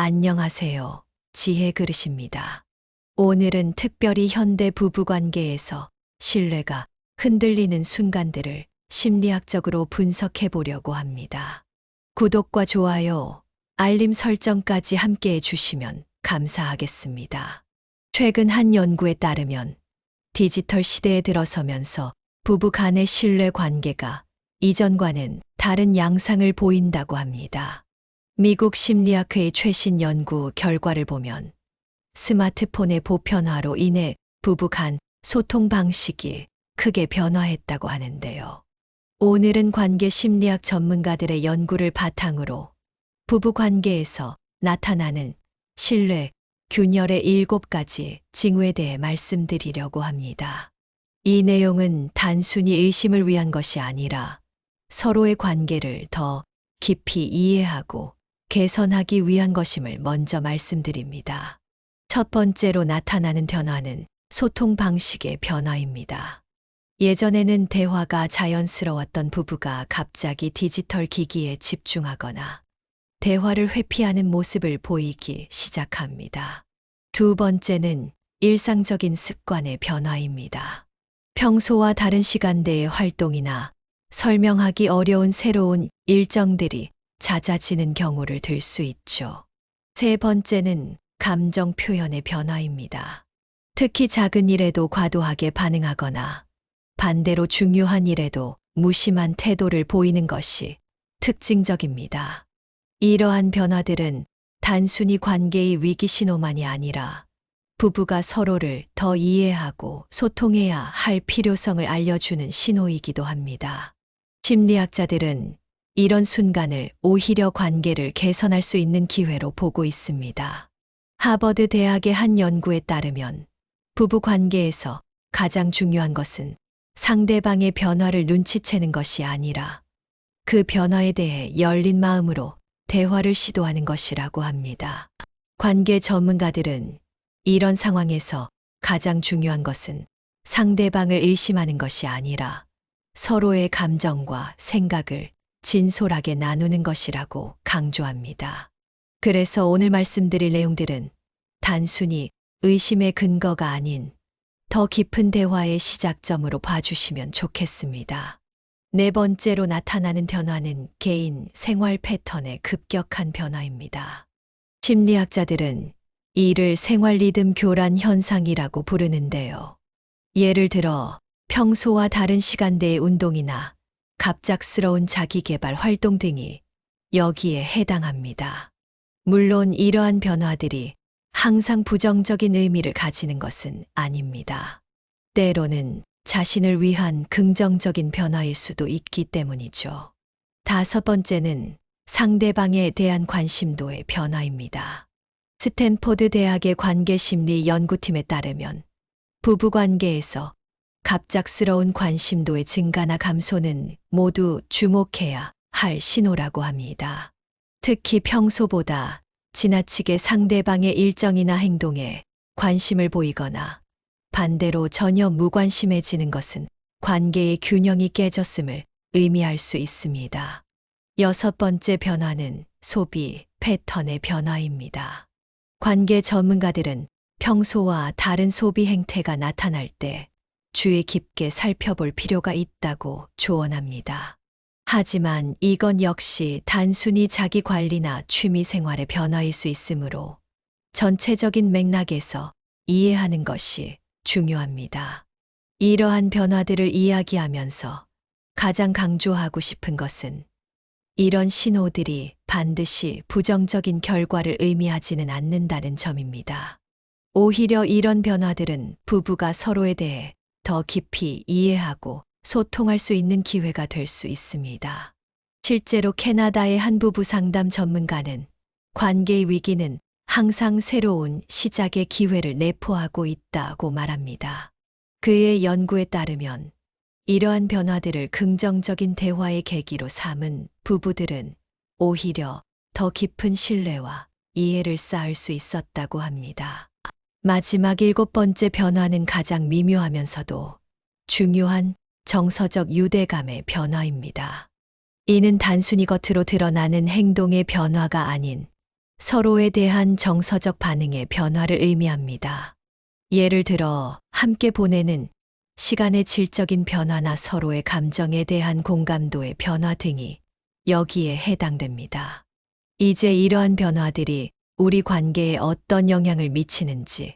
안녕하세요. 지혜 그릇입니다. 오늘은 특별히 현대 부부관계에서 신뢰가 흔들리는 순간들을 심리학적으로 분석해 보려고 합니다. 구독과 좋아요, 알림 설정까지 함께 해주시면 감사하겠습니다. 최근 한 연구에 따르면 디지털 시대에 들어서면서 부부 간의 신뢰 관계가 이전과는 다른 양상을 보인다고 합니다. 미국 심리학회의 최신 연구 결과를 보면 스마트폰의 보편화로 인해 부부 간 소통 방식이 크게 변화했다고 하는데요. 오늘은 관계 심리학 전문가들의 연구를 바탕으로 부부 관계에서 나타나는 신뢰, 균열의 7가지 징후에 대해 말씀드리려고 합니다. 이 내용은 단순히 의심을 위한 것이 아니라 서로의 관계를 더 깊이 이해하고 개선하기 위한 것임을 먼저 말씀드립니다. 첫 번째로 나타나는 변화는 소통 방식의 변화입니다. 예전에는 대화가 자연스러웠던 부부가 갑자기 디지털 기기에 집중하거나 대화를 회피하는 모습을 보이기 시작합니다. 두 번째는 일상적인 습관의 변화입니다. 평소와 다른 시간대의 활동이나 설명하기 어려운 새로운 일정들이 잦아지는 경우를 들 수 있죠. 세 번째는 감정 표현의 변화입니다. 특히 작은 일에도 과도하게 반응하거나 반대로 중요한 일에도 무심한 태도를 보이는 것이 특징적입니다. 이러한 변화들은 단순히 관계의 위기 신호만이 아니라 부부가 서로를 더 이해하고 소통해야 할 필요성을 알려주는 신호이기도 합니다. 심리학자들은 이런 순간을 오히려 관계를 개선할 수 있는 기회로 보고 있습니다. 하버드 대학의 한 연구에 따르면 부부 관계에서 가장 중요한 것은 상대방의 변화를 눈치채는 것이 아니라 그 변화에 대해 열린 마음으로 대화를 시도하는 것이라고 합니다. 관계 전문가들은 이런 상황에서 가장 중요한 것은 상대방을 의심하는 것이 아니라 서로의 감정과 생각을 진솔하게 나누는 것이라고 강조합니다. 그래서 오늘 말씀드릴 내용들은 단순히 의심의 근거가 아닌 더 깊은 대화의 시작점으로 봐주시면 좋겠습니다. 네 번째로 나타나는 변화는 개인 생활 패턴의 급격한 변화입니다. 심리학자들은 이를 생활 리듬 교란 현상이라고 부르는데요. 예를 들어 평소와 다른 시간대의 운동이나 갑작스러운 자기개발 활동 등이 여기에 해당합니다. 물론 이러한 변화들이 항상 부정적인 의미를 가지는 것은 아닙니다. 때로는 자신을 위한 긍정적인 변화일 수도 있기 때문이죠. 다섯 번째는 상대방에 대한 관심도의 변화입니다. 스탠포드 대학의 관계심리 연구팀에 따르면 부부관계에서 갑작스러운 관심도의 증가나 감소는 모두 주목해야 할 신호라고 합니다. 특히 평소보다 지나치게 상대방의 일정이나 행동에 관심을 보이거나 반대로 전혀 무관심해지는 것은 관계의 균형이 깨졌음을 의미할 수 있습니다. 여섯 번째 변화는 소비 패턴의 변화입니다. 관계 전문가들은 평소와 다른 소비 행태가 나타날 때 주의 깊게 살펴볼 필요가 있다고 조언합니다. 하지만 이건 역시 단순히 자기 관리나 취미 생활의 변화일 수 있으므로 전체적인 맥락에서 이해하는 것이 중요합니다. 이러한 변화들을 이야기하면서 가장 강조하고 싶은 것은 이런 신호들이 반드시 부정적인 결과를 의미하지는 않는다는 점입니다. 오히려 이런 변화들은 부부가 서로에 대해 더 깊이 이해하고 소통할 수 있는 기회가 될 수 있습니다. 실제로 캐나다의 한 부부 상담 전문가는 관계의 위기는 항상 새로운 시작의 기회를 내포하고 있다고 말합니다. 그의 연구에 따르면 이러한 변화들을 긍정적인 대화의 계기로 삼은 부부들은 오히려 더 깊은 신뢰와 이해를 쌓을 수 있었다고 합니다. 마지막 7번째 변화는 가장 미묘하면서도 중요한 정서적 유대감의 변화입니다. 이는 단순히 겉으로 드러나는 행동의 변화가 아닌 서로에 대한 정서적 반응의 변화를 의미합니다. 예를 들어, 함께 보내는 시간의 질적인 변화나 서로의 감정에 대한 공감도의 변화 등이 여기에 해당됩니다. 이제 이러한 변화들이 우리 관계에 어떤 영향을 미치는지,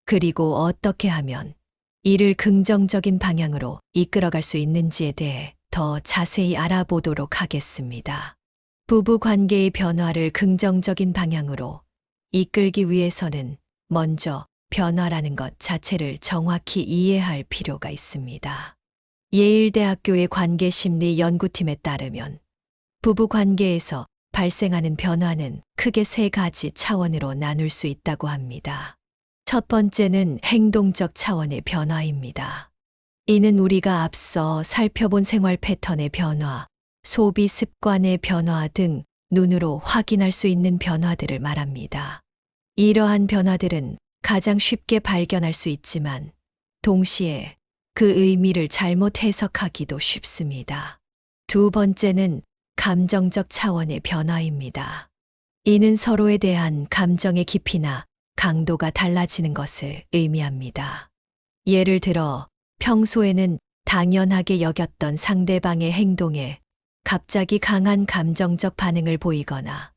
그리고 어떻게 하면 이를 긍정적인 방향으로 이끌어갈 수 있는지에 대해 더 자세히 알아보도록 하겠습니다. 부부 관계의 변화를 긍정적인 방향으로 이끌기 위해서는 먼저 변화라는 것 자체를 정확히 이해할 필요가 있습니다. 예일대학교의 관계심리 연구팀에 따르면 부부 관계에서 발생하는 변화는 크게 세 가지 차원으로 나눌 수 있다고 합니다. 첫 번째는 행동적 차원의 변화입니다. 이는 우리가 앞서 살펴본 생활 패턴의 변화, 소비 습관의 변화 등 눈으로 확인할 수 있는 변화들을 말합니다. 이러한 변화들은 가장 쉽게 발견할 수 있지만 동시에 그 의미를 잘못 해석하기도 쉽습니다. 두 번째는 감정적 차원의 변화입니다. 이는 서로에 대한 감정의 깊이나 강도가 달라지는 것을 의미합니다. 예를 들어, 평소에는 당연하게 여겼던 상대방의 행동에 갑자기 강한 감정적 반응을 보이거나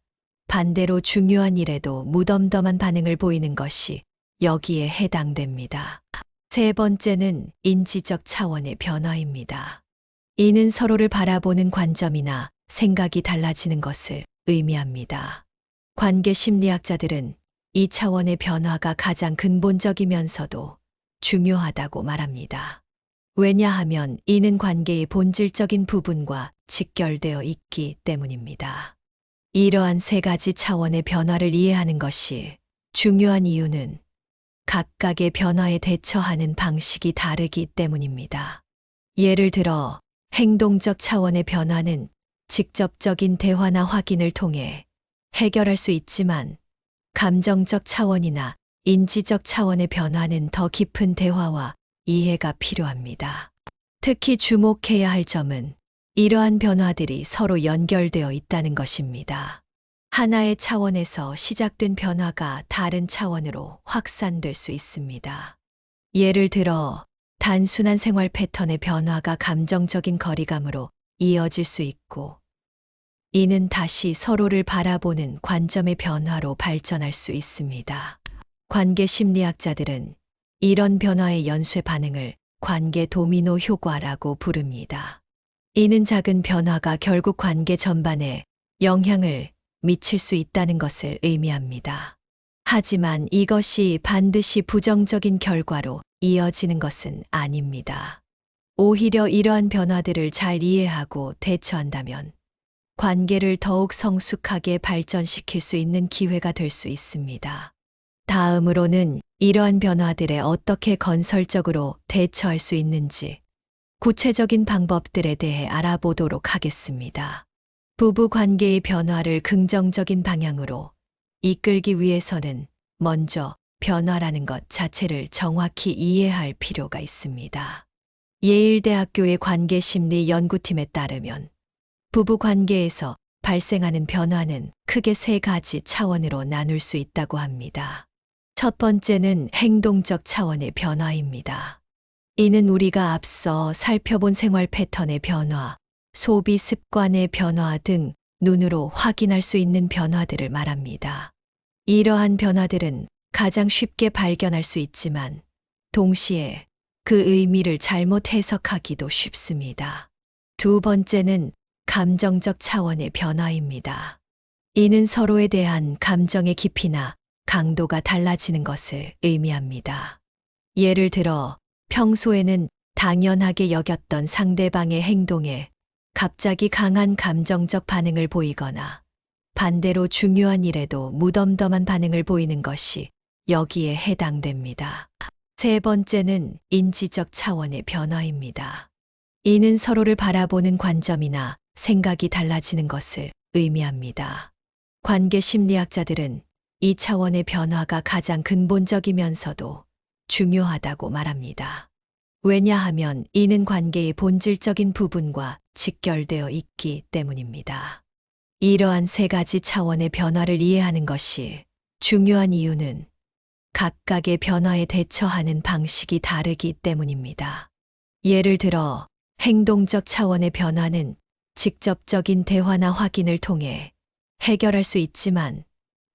반대로 중요한 일에도 무덤덤한 반응을 보이는 것이 여기에 해당됩니다. 세 번째는 인지적 차원의 변화입니다. 이는 서로를 바라보는 관점이나 생각이 달라지는 것을 의미합니다. 관계 심리학자들은 이 차원의 변화가 가장 근본적이면서도 중요하다고 말합니다. 왜냐하면 이는 관계의 본질적인 부분과 직결되어 있기 때문입니다. 이러한 세 가지 차원의 변화를 이해하는 것이 중요한 이유는 각각의 변화에 대처하는 방식이 다르기 때문입니다. 예를 들어, 행동적 차원의 변화는 직접적인 대화나 확인을 통해 해결할 수 있지만, 감정적 차원이나 인지적 차원의 변화는 더 깊은 대화와 이해가 필요합니다. 특히 주목해야 할 점은 이러한 변화들이 서로 연결되어 있다는 것입니다. 하나의 차원에서 시작된 변화가 다른 차원으로 확산될 수 있습니다. 예를 들어, 단순한 생활 패턴의 변화가 감정적인 거리감으로 이어질 수 있고, 이는 다시 서로를 바라보는 관점의 변화로 발전할 수 있습니다. 관계 심리학자들은 이런 변화의 연쇄 반응을 관계 도미노 효과라고 부릅니다. 이는 작은 변화가 결국 관계 전반에 영향을 미칠 수 있다는 것을 의미합니다. 하지만 이것이 반드시 부정적인 결과로 이어지는 것은 아닙니다. 오히려 이러한 변화들을 잘 이해하고 대처한다면 관계를 더욱 성숙하게 발전시킬 수 있는 기회가 될 수 있습니다. 다음으로는 이러한 변화들에 어떻게 건설적으로 대처할 수 있는지 구체적인 방법들에 대해 알아보도록 하겠습니다. 부부 관계의 변화를 긍정적인 방향으로 이끌기 위해서는 먼저 변화라는 것 자체를 정확히 이해할 필요가 있습니다. 예일대학교의 관계심리 연구팀에 따르면 부부 관계에서 발생하는 변화는 크게 세 가지 차원으로 나눌 수 있다고 합니다. 첫 번째는 행동적 차원의 변화입니다. 이는 우리가 앞서 살펴본 생활 패턴의 변화, 소비 습관의 변화 등 눈으로 확인할 수 있는 변화들을 말합니다. 이러한 변화들은 가장 쉽게 발견할 수 있지만 동시에 그 의미를 잘못 해석하기도 쉽습니다. 두 번째는 감정적 차원의 변화입니다. 이는 서로에 대한 감정의 깊이나 강도가 달라지는 것을 의미합니다. 예를 들어, 평소에는 당연하게 여겼던 상대방의 행동에 갑자기 강한 감정적 반응을 보이거나 반대로 중요한 일에도 무덤덤한 반응을 보이는 것이 여기에 해당됩니다. 세 번째는 인지적 차원의 변화입니다. 이는 서로를 바라보는 관점이나 생각이 달라지는 것을 의미합니다. 관계 심리학자들은 이 차원의 변화가 가장 근본적이면서도 중요하다고 말합니다. 왜냐하면 이는 관계의 본질적인 부분과 직결되어 있기 때문입니다. 이러한 세 가지 차원의 변화를 이해하는 것이 중요한 이유는 각각의 변화에 대처하는 방식이 다르기 때문입니다. 예를 들어, 행동적 차원의 변화는 직접적인 대화나 확인을 통해 해결할 수 있지만,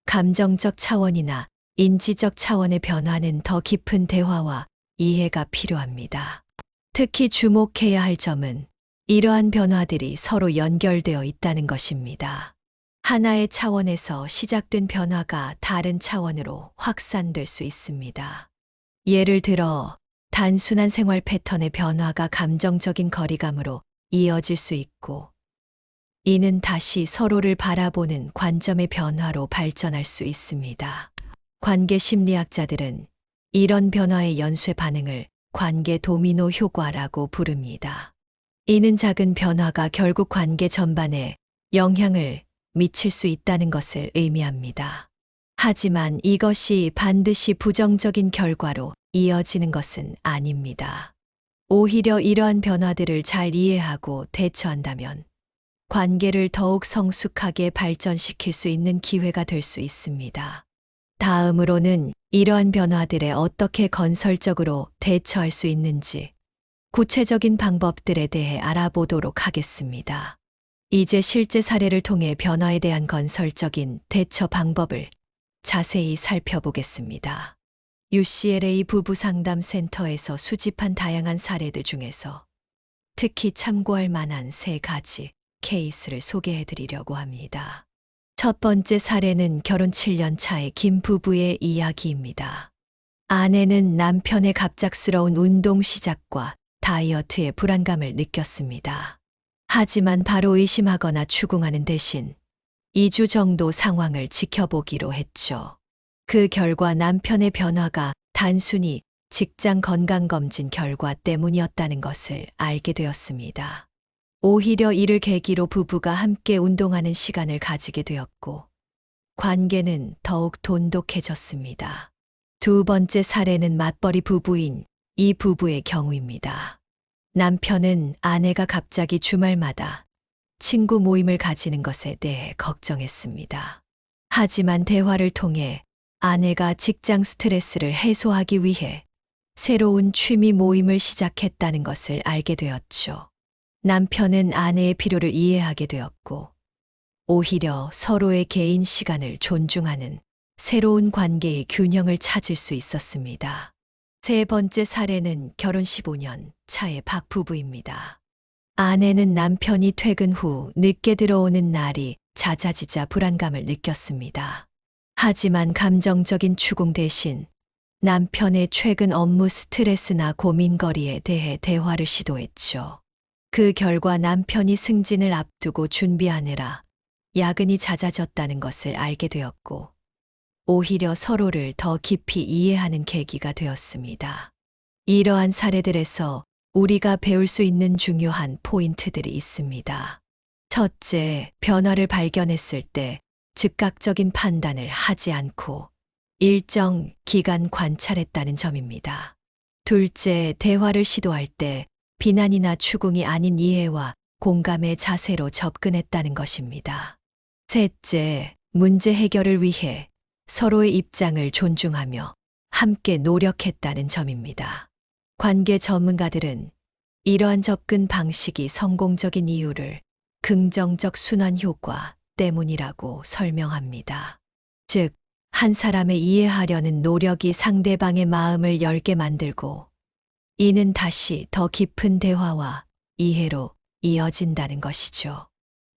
감정적 차원이나 인지적 차원의 변화는 더 깊은 대화와 이해가 필요합니다. 특히 주목해야 할 점은 이러한 변화들이 서로 연결되어 있다는 것입니다. 하나의 차원에서 시작된 변화가 다른 차원으로 확산될 수 있습니다. 예를 들어, 단순한 생활 패턴의 변화가 감정적인 거리감으로 이어질 수 있고, 이는 다시 서로를 바라보는 관점의 변화로 발전할 수 있습니다. 관계 심리학자들은 이런 변화의 연쇄 반응을 관계 도미노 효과라고 부릅니다. 이는 작은 변화가 결국 관계 전반에 영향을 미칠 수 있다는 것을 의미합니다. 하지만 이것이 반드시 부정적인 결과로 이어지는 것은 아닙니다. 오히려 이러한 변화들을 잘 이해하고 대처한다면 관계를 더욱 성숙하게 발전시킬 수 있는 기회가 될 수 있습니다. 다음으로는 이러한 변화들에 어떻게 건설적으로 대처할 수 있는지 구체적인 방법들에 대해 알아보도록 하겠습니다. 이제 실제 사례를 통해 변화에 대한 건설적인 대처 방법을 자세히 살펴보겠습니다. UCLA 부부상담센터에서 수집한 다양한 사례들 중에서 특히 참고할 만한 세 가지 케이스를 소개해 드리려고 합니다. 첫 번째 사례는 결혼 7년 차의 김 부부의 이야기입니다. 아내는 남편의 갑작스러운 운동 시작과 다이어트에 불안감을 느꼈습니다. 하지만 바로 의심하거나 추궁하는 대신 2주 정도 상황을 지켜보기로 했죠. 그 결과 남편의 변화가 단순히 직장 건강검진 결과 때문이었다는 것을 알게 되었습니다. 오히려 이를 계기로 부부가 함께 운동하는 시간을 가지게 되었고, 관계는 더욱 돈독해졌습니다. 두 번째 사례는 맞벌이 부부인 이 부부의 경우입니다. 남편은 아내가 갑자기 주말마다 친구 모임을 가지는 것에 대해 걱정했습니다. 하지만 대화를 통해 아내가 직장 스트레스를 해소하기 위해 새로운 취미 모임을 시작했다는 것을 알게 되었죠. 남편은 아내의 필요를 이해하게 되었고, 오히려 서로의 개인 시간을 존중하는 새로운 관계의 균형을 찾을 수 있었습니다. 세 번째 사례는 결혼 15년 차의 박 부부입니다. 아내는 남편이 퇴근 후 늦게 들어오는 날이 잦아지자 불안감을 느꼈습니다. 하지만 감정적인 추궁 대신 남편의 최근 업무 스트레스나 고민거리에 대해 대화를 시도했죠. 그 결과 남편이 승진을 앞두고 준비하느라 야근이 잦아졌다는 것을 알게 되었고, 오히려 서로를 더 깊이 이해하는 계기가 되었습니다. 이러한 사례들에서 우리가 배울 수 있는 중요한 포인트들이 있습니다. 첫째, 변화를 발견했을 때 즉각적인 판단을 하지 않고 일정 기간 관찰했다는 점입니다. 둘째, 대화를 시도할 때 비난이나 추궁이 아닌 이해와 공감의 자세로 접근했다는 것입니다. 셋째, 문제 해결을 위해 서로의 입장을 존중하며 함께 노력했다는 점입니다. 관계 전문가들은 이러한 접근 방식이 성공적인 이유를 긍정적 순환 효과 때문이라고 설명합니다. 즉, 한 사람의 이해하려는 노력이 상대방의 마음을 열게 만들고, 이는 다시 더 깊은 대화와 이해로 이어진다는 것이죠.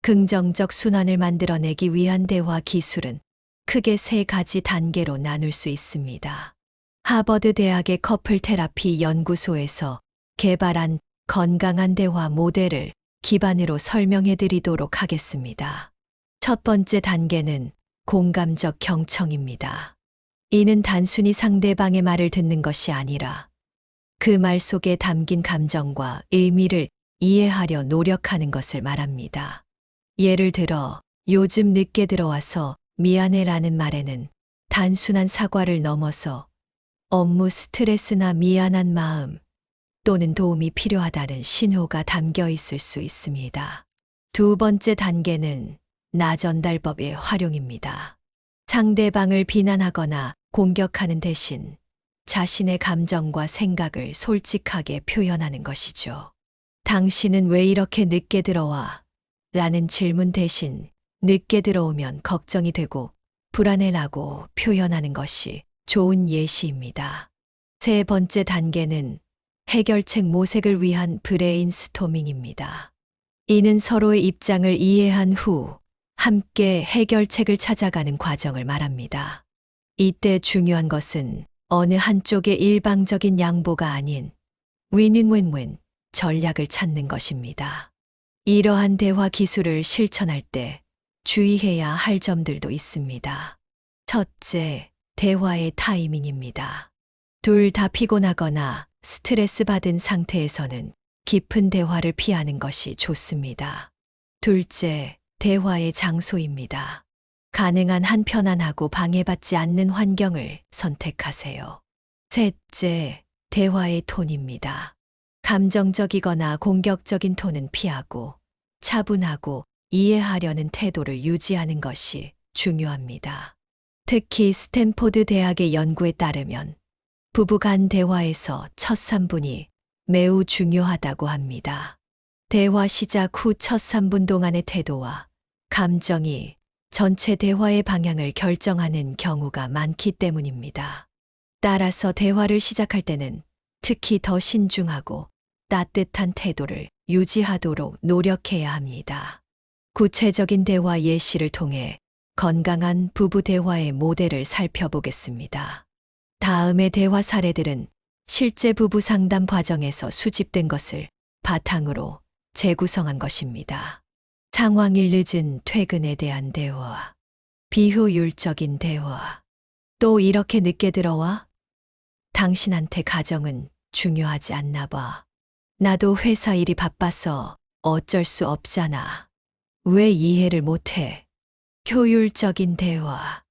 긍정적 순환을 만들어내기 위한 대화 기술은 크게 세 가지 단계로 나눌 수 있습니다. 하버드 대학의 커플 테라피 연구소에서 개발한 건강한 대화 모델을 기반으로 설명해 드리도록 하겠습니다. 첫 번째 단계는 공감적 경청입니다. 이는 단순히 상대방의 말을 듣는 것이 아니라 그 말 속에 담긴 감정과 의미를 이해하려 노력하는 것을 말합니다. 예를 들어, 요즘 늦게 들어와서 미안해라는 말에는 단순한 사과를 넘어서 업무 스트레스나 미안한 마음 또는 도움이 필요하다는 신호가 담겨 있을 수 있습니다. 두 번째 단계는 나전달법의 활용입니다. 상대방을 비난하거나 공격하는 대신 자신의 감정과 생각을 솔직하게 표현하는 것이죠. 당신은 왜 이렇게 늦게 들어와? 라는 질문 대신 늦게 들어오면 걱정이 되고 불안해라고 표현하는 것이 좋은 예시입니다. 세 번째 단계는 해결책 모색을 위한 브레인스토밍입니다. 이는 서로의 입장을 이해한 후 함께 해결책을 찾아가는 과정을 말합니다. 이때 중요한 것은 어느 한쪽의 일방적인 양보가 아닌 윈윈윈윈 전략을 찾는 것입니다. 이러한 대화 기술을 실천할 때 주의해야 할 점들도 있습니다. 첫째, 대화의 타이밍입니다. 둘 다 피곤하거나 스트레스 받은 상태에서는 깊은 대화를 피하는 것이 좋습니다. 둘째, 대화의 장소입니다. 가능한 한 편안하고 방해받지 않는 환경을 선택하세요. 셋째, 대화의 톤입니다. 감정적이거나 공격적인 톤은 피하고 차분하고 이해하려는 태도를 유지하는 것이 중요합니다. 특히 스탠포드 대학의 연구에 따르면 부부 간 대화에서 첫 3분이 매우 중요하다고 합니다. 대화 시작 후 첫 3분 동안의 태도와 감정이 전체 대화의 방향을 결정하는 경우가 많기 때문입니다. 따라서 대화를 시작할 때는 특히 더 신중하고 따뜻한 태도를 유지하도록 노력해야 합니다. 구체적인 대화 예시를 통해 건강한 부부 대화의 모델을 살펴보겠습니다. 다음의 대화 사례들은 실제 부부 상담 과정에서 수집된 것을 바탕으로 재구성한 것입니다. 상황일 늦은 퇴근에 대한 대화, 비효율적인 대화, 또 이렇게 늦게 들어와? 당신한테 가정은 중요하지 않나 봐. 나도 회사 일이 바빠서 어쩔 수 없잖아. 왜 이해를 못해? 효율적인 대화.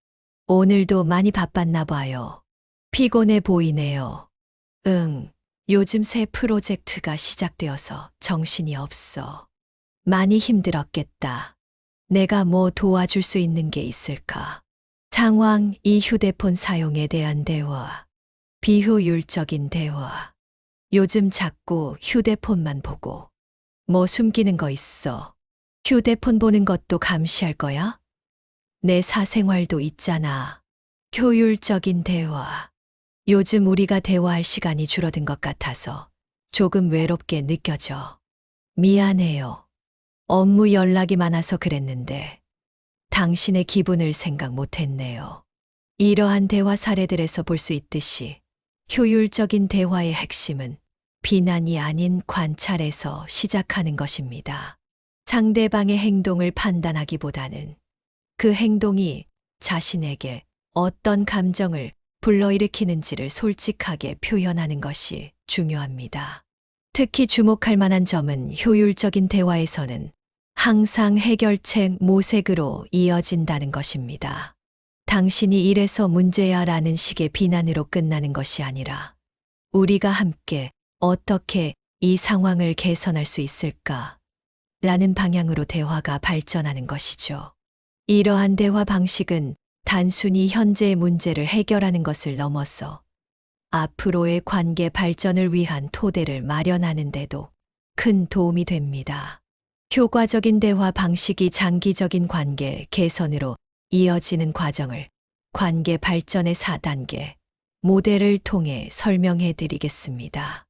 오늘도 많이 바빴나 봐요. 피곤해 보이네요. 응, 요즘 새 프로젝트가 시작되어서 정신이 없어. 많이 힘들었겠다. 내가 뭐 도와줄 수 있는 게 있을까? 상황 2 휴대폰 사용에 대한 대화. 비효율적인 대화. 요즘 자꾸 휴대폰만 보고. 뭐 숨기는 거 있어? 휴대폰 보는 것도 감시할 거야? 내 사생활도 있잖아. 효율적인 대화. 요즘 우리가 대화할 시간이 줄어든 것 같아서 조금 외롭게 느껴져. 미안해요. 업무 연락이 많아서 그랬는데 당신의 기분을 생각 못했네요. 이러한 대화 사례들에서 볼 수 있듯이 효율적인 대화의 핵심은 비난이 아닌 관찰에서 시작하는 것입니다. 상대방의 행동을 판단하기보다는 그 행동이 자신에게 어떤 감정을 불러일으키는지를 솔직하게 표현하는 것이 중요합니다. 특히 주목할 만한 점은 효율적인 대화에서는 항상 해결책 모색으로 이어진다는 것입니다. 당신이 이래서 문제야 라는 식의 비난으로 끝나는 것이 아니라 우리가 함께 어떻게 이 상황을 개선할 수 있을까? 라는 방향으로 대화가 발전하는 것이죠. 이러한 대화 방식은 단순히 현재의 문제를 해결하는 것을 넘어서 앞으로의 관계 발전을 위한 토대를 마련하는 데도 큰 도움이 됩니다. 효과적인 대화 방식이 장기적인 관계 개선으로 이어지는 과정을 관계 발전의 4단계 모델을 통해 설명해 드리겠습니다.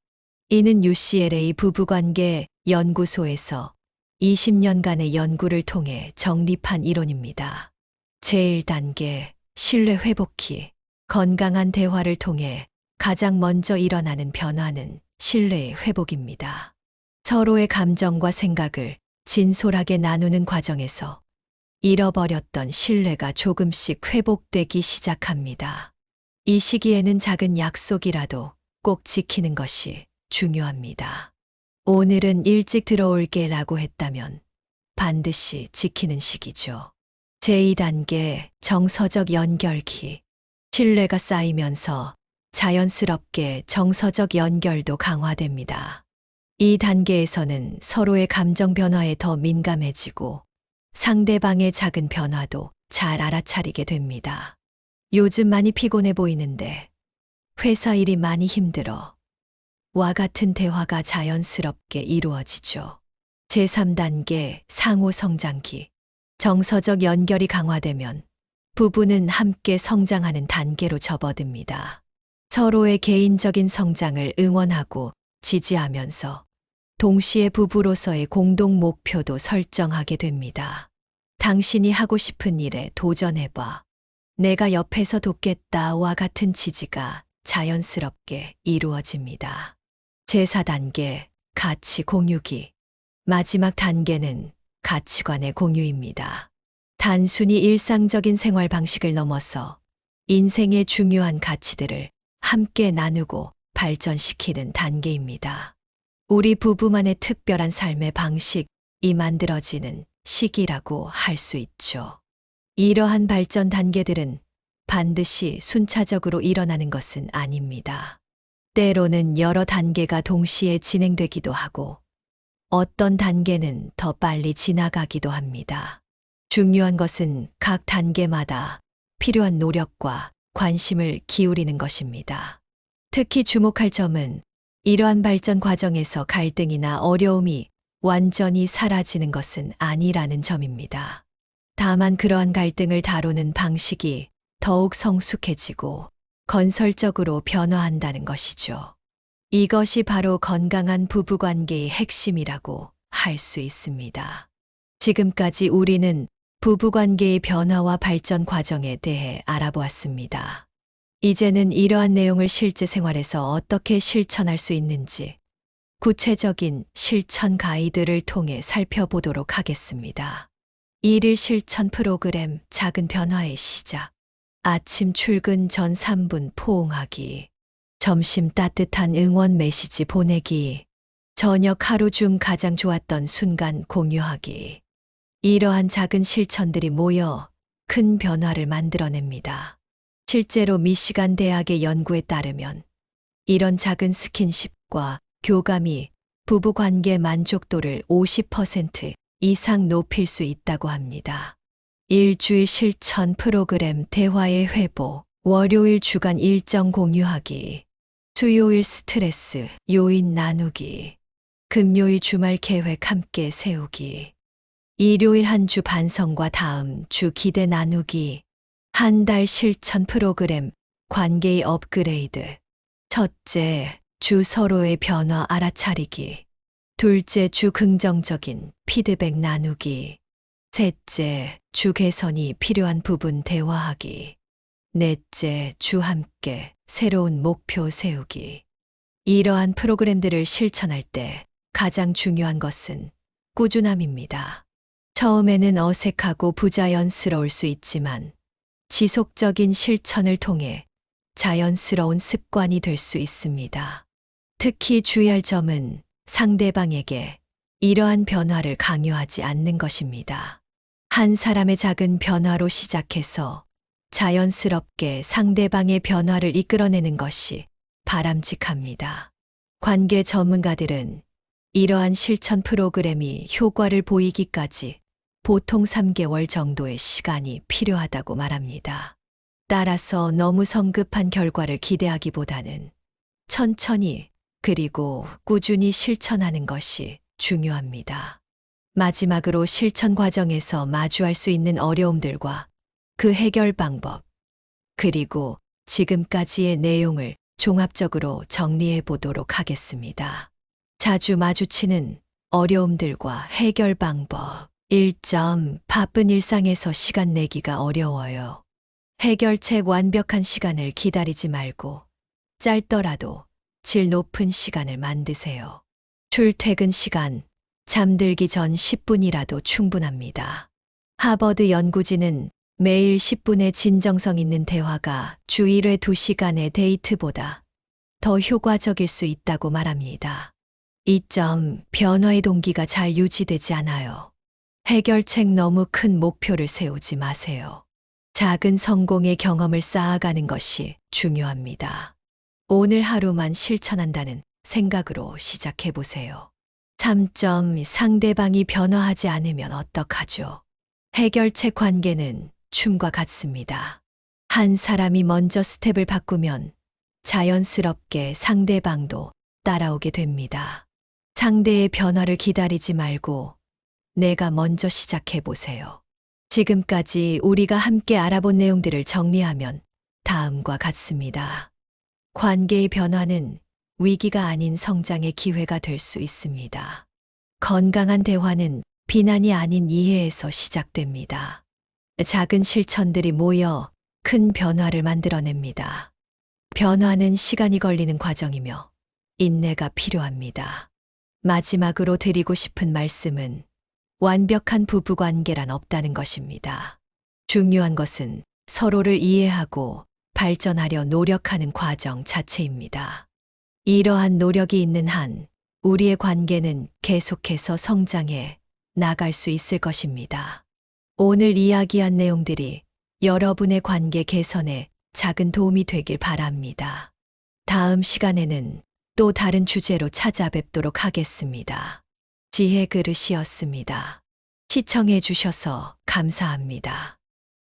이는 UCLA 부부관계 연구소에서 20년간의 연구를 통해 정립한 이론입니다. 제1단계 신뢰 회복기. 건강한 대화를 통해 가장 먼저 일어나는 변화는 신뢰의 회복입니다. 서로의 감정과 생각을 진솔하게 나누는 과정에서 잃어버렸던 신뢰가 조금씩 회복되기 시작합니다. 이 시기에는 작은 약속이라도 꼭 지키는 것이 중요합니다. 오늘은 일찍 들어올게 라고 했다면 반드시 지키는 시기죠. 제2단계 정서적 연결기. 신뢰가 쌓이면서 자연스럽게 정서적 연결도 강화됩니다. 이 단계에서는 서로의 감정 변화에 더 민감해지고 상대방의 작은 변화도 잘 알아차리게 됩니다. 요즘 많이 피곤해 보이는데 회사 일이 많이 힘들어. 와 같은 대화가 자연스럽게 이루어지죠. 제3단계 상호 성장기. 정서적 연결이 강화되면 부부는 함께 성장하는 단계로 접어듭니다. 서로의 개인적인 성장을 응원하고 지지하면서 동시에 부부로서의 공동 목표도 설정하게 됩니다. 당신이 하고 싶은 일에 도전해봐. 내가 옆에서 돕겠다와 같은 지지가 자연스럽게 이루어집니다. 제4단계 가치 공유기. 마지막 단계는 가치관의 공유입니다. 단순히 일상적인 생활 방식을 넘어서 인생의 중요한 가치들을 함께 나누고 발전시키는 단계입니다. 우리 부부만의 특별한 삶의 방식이 만들어지는 시기라고 할 수 있죠. 이러한 발전 단계들은 반드시 순차적으로 일어나는 것은 아닙니다. 때로는 여러 단계가 동시에 진행되기도 하고 어떤 단계는 더 빨리 지나가기도 합니다. 중요한 것은 각 단계마다 필요한 노력과 관심을 기울이는 것입니다. 특히 주목할 점은 이러한 발전 과정에서 갈등이나 어려움이 완전히 사라지는 것은 아니라는 점입니다. 다만 그러한 갈등을 다루는 방식이 더욱 성숙해지고 건설적으로 변화한다는 것이죠. 이것이 바로 건강한 부부관계의 핵심이라고 할 수 있습니다. 지금까지 우리는 부부관계의 변화와 발전 과정에 대해 알아보았습니다. 이제는 이러한 내용을 실제 생활에서 어떻게 실천할 수 있는지 구체적인 실천 가이드를 통해 살펴보도록 하겠습니다. 1일 실천 프로그램 작은 변화의 시작. 아침 출근 전 3분 포옹하기. 점심 따뜻한 응원 메시지 보내기. 저녁 하루 중 가장 좋았던 순간 공유하기. 이러한 작은 실천들이 모여 큰 변화를 만들어냅니다. 실제로 미시간 대학의 연구에 따르면 이런 작은 스킨십과 교감이 부부관계 만족도를 50% 이상 높일 수 있다고 합니다. 일주일 실천 프로그램 대화의 회복. 월요일 주간 일정 공유하기. 수요일 스트레스 요인 나누기. 금요일 주말 계획 함께 세우기. 일요일 한 주 반성과 다음 주 기대 나누기. 한 달 실천 프로그램 관계의 업그레이드. 첫째, 주 서로의 변화 알아차리기. 둘째, 주 긍정적인 피드백 나누기. 셋째, 주 개선이 필요한 부분 대화하기. 넷째, 주 함께 새로운 목표 세우기. 이러한 프로그램들을 실천할 때 가장 중요한 것은 꾸준함입니다. 처음에는 어색하고 부자연스러울 수 있지만 지속적인 실천을 통해 자연스러운 습관이 될 수 있습니다. 특히 주의할 점은 상대방에게 이러한 변화를 강요하지 않는 것입니다. 한 사람의 작은 변화로 시작해서 자연스럽게 상대방의 변화를 이끌어내는 것이 바람직합니다. 관계 전문가들은 이러한 실천 프로그램이 효과를 보이기까지 보통 3개월 정도의 시간이 필요하다고 말합니다. 따라서 너무 성급한 결과를 기대하기보다는 천천히 그리고 꾸준히 실천하는 것이 중요합니다. 마지막으로 실천 과정에서 마주할 수 있는 어려움들과 그 해결 방법, 그리고 지금까지의 내용을 종합적으로 정리해 보도록 하겠습니다. 자주 마주치는 어려움들과 해결 방법. 1점. 바쁜 일상에서 시간 내기가 어려워요. 해결책 완벽한 시간을 기다리지 말고 짧더라도 질 높은 시간을 만드세요. 출퇴근 시간, 잠들기 전 10분이라도 충분합니다. 하버드 연구진은 매일 10분의 진정성 있는 대화가 주 1회 2시간의 데이트보다 더 효과적일 수 있다고 말합니다. 2점. 변화의 동기가 잘 유지되지 않아요. 해결책 너무 큰 목표를 세우지 마세요. 작은 성공의 경험을 쌓아가는 것이 중요합니다. 오늘 하루만 실천한다는 생각으로 시작해 보세요. 3점. 상대방이 변화하지 않으면 어떡하죠? 해결책 관계는 춤과 같습니다. 한 사람이 먼저 스텝을 바꾸면 자연스럽게 상대방도 따라오게 됩니다. 상대의 변화를 기다리지 말고 내가 먼저 시작해 보세요. 지금까지 우리가 함께 알아본 내용들을 정리하면 다음과 같습니다. 관계의 변화는 위기가 아닌 성장의 기회가 될 수 있습니다. 건강한 대화는 비난이 아닌 이해에서 시작됩니다. 작은 실천들이 모여 큰 변화를 만들어냅니다. 변화는 시간이 걸리는 과정이며 인내가 필요합니다. 마지막으로 드리고 싶은 말씀은 완벽한 부부관계란 없다는 것입니다. 중요한 것은 서로를 이해하고 발전하려 노력하는 과정 자체입니다. 이러한 노력이 있는 한 우리의 관계는 계속해서 성장해 나갈 수 있을 것입니다. 오늘 이야기한 내용들이 여러분의 관계 개선에 작은 도움이 되길 바랍니다. 다음 시간에는 또 다른 주제로 찾아뵙도록 하겠습니다. 지혜 그릇이었습니다. 시청해 주셔서 감사합니다.